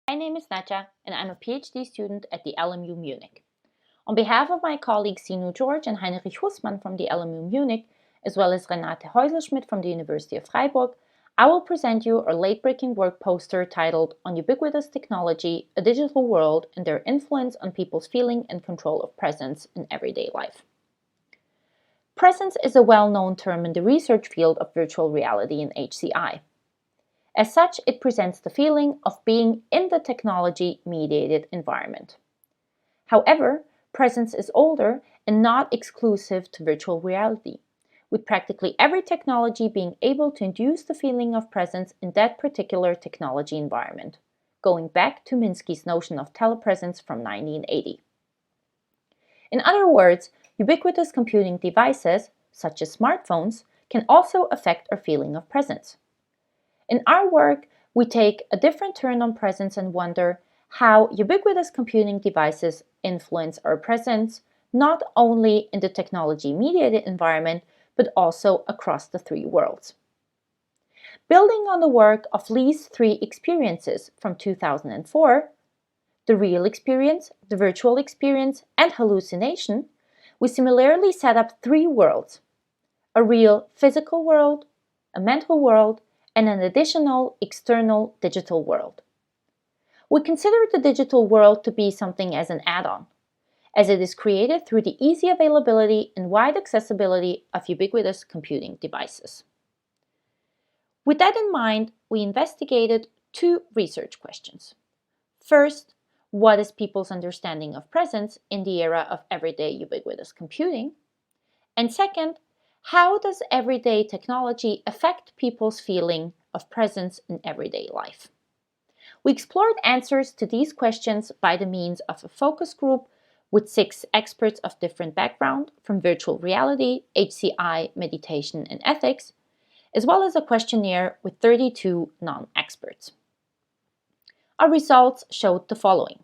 My name is Nađa, and I'm a PhD student at the LMU Munich. On behalf of my colleagues Ceenu George and Heinrich Hussmann from the LMU Munich, as well as Renate Haeuslschmid from the University of Freiburg, I will present you a late-breaking work poster titled On Ubiquitous Technology, a Digital World and Their Influence on People's Feeling and Control of Presence in Everyday Life. Presence is a well-known term in the research field of virtual reality and HCI. As such, it presents the feeling of being in the technology-mediated environment. However, presence is older and not exclusive to virtual reality, with practically every technology being able to induce the feeling of presence in that particular technology environment, going back to Minsky's notion of telepresence from 1980. In other words, ubiquitous computing devices, such as smartphones, can also affect our feeling of presence. In our work, we take a different turn on presence and wonder how ubiquitous computing devices influence our presence, not only in the technology-mediated environment, but also across the three worlds. Building on the work of Lee's three experiences from 2004, the real experience, the virtual experience, and hallucination, we similarly set up three worlds: a real physical world, a mental world, and an additional external digital world. We consider the digital world to be something as an add-on, as it is created through the easy availability and wide accessibility of ubiquitous computing devices. With that in mind, we investigated two research questions. First, what is people's understanding of presence in the era of everyday ubiquitous computing? And second, how does everyday technology affect people's feeling of presence in everyday life? We explored answers to these questions by the means of a focus group with 6 experts of different background from virtual reality, HCI, meditation, and ethics, as well as a questionnaire with 32 non-experts. Our results showed the following.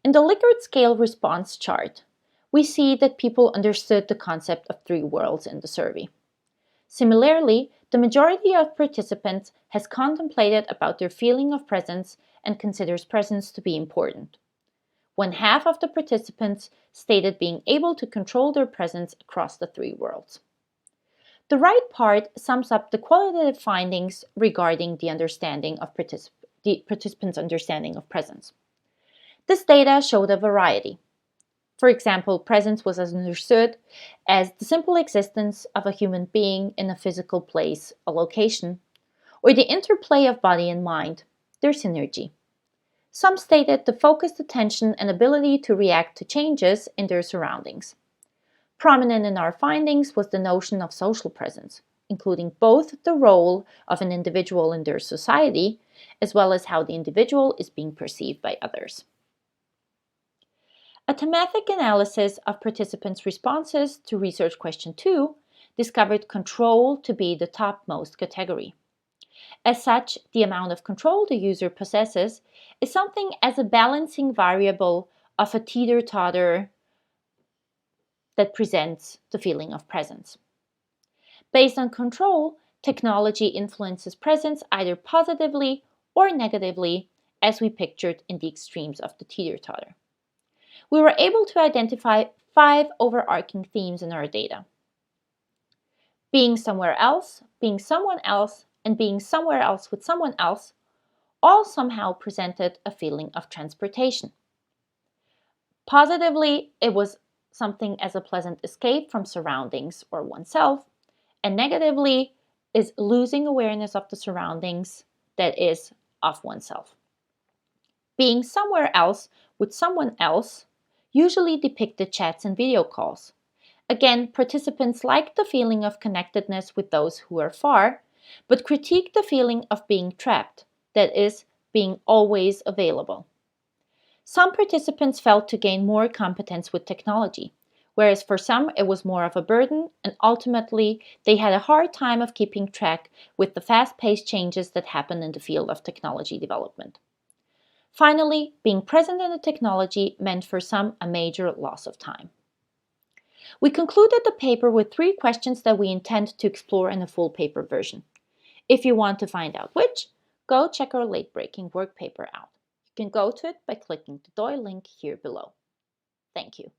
In the Likert scale response chart, we see that people understood the concept of three worlds in the survey. Similarly, the majority of participants has contemplated about their feeling of presence and considers presence to be important. 1/2 of the participants stated being able to control their presence across the three worlds. The right part sums up the qualitative findings regarding the understanding of the participants' understanding of presence. This data showed a variety. For example, presence was understood as the simple existence of a human being in a physical place, a location, or the interplay of body and mind, their synergy. Some stated the focused attention and ability to react to changes in their surroundings. Prominent in our findings was the notion of social presence, including both the role of an individual in their society, as well as how the individual is being perceived by others. A thematic analysis of participants' responses to research question 2 discovered control to be the topmost category. As such, the amount of control the user possesses is something as a balancing variable of a teeter-totter that presents the feeling of presence. Based on control, technology influences presence either positively or negatively, as we pictured in the extremes of the teeter-totter. We were able to identify 5 overarching themes in our data. Being somewhere else, being someone else, and being somewhere else with someone else all somehow presented a feeling of transportation. Positively, it was something as a pleasant escape from surroundings or oneself, and negatively is losing awareness of the surroundings, that is, of oneself. Being somewhere else with someone else usually depicted chats and video calls. Again, participants liked the feeling of connectedness with those who are far, but critiqued the feeling of being trapped, that is, being always available. Some participants felt to gain more competence with technology, whereas for some it was more of a burden, and ultimately they had a hard time of keeping track with the fast-paced changes that happen in the field of technology development. Finally, being present in the technology meant for some a major loss of time. We concluded the paper with 3 questions that we intend to explore in a full paper version. If you want to find out which, go check our late-breaking work paper out. can go to it by clicking the DOI link here below. Thank you.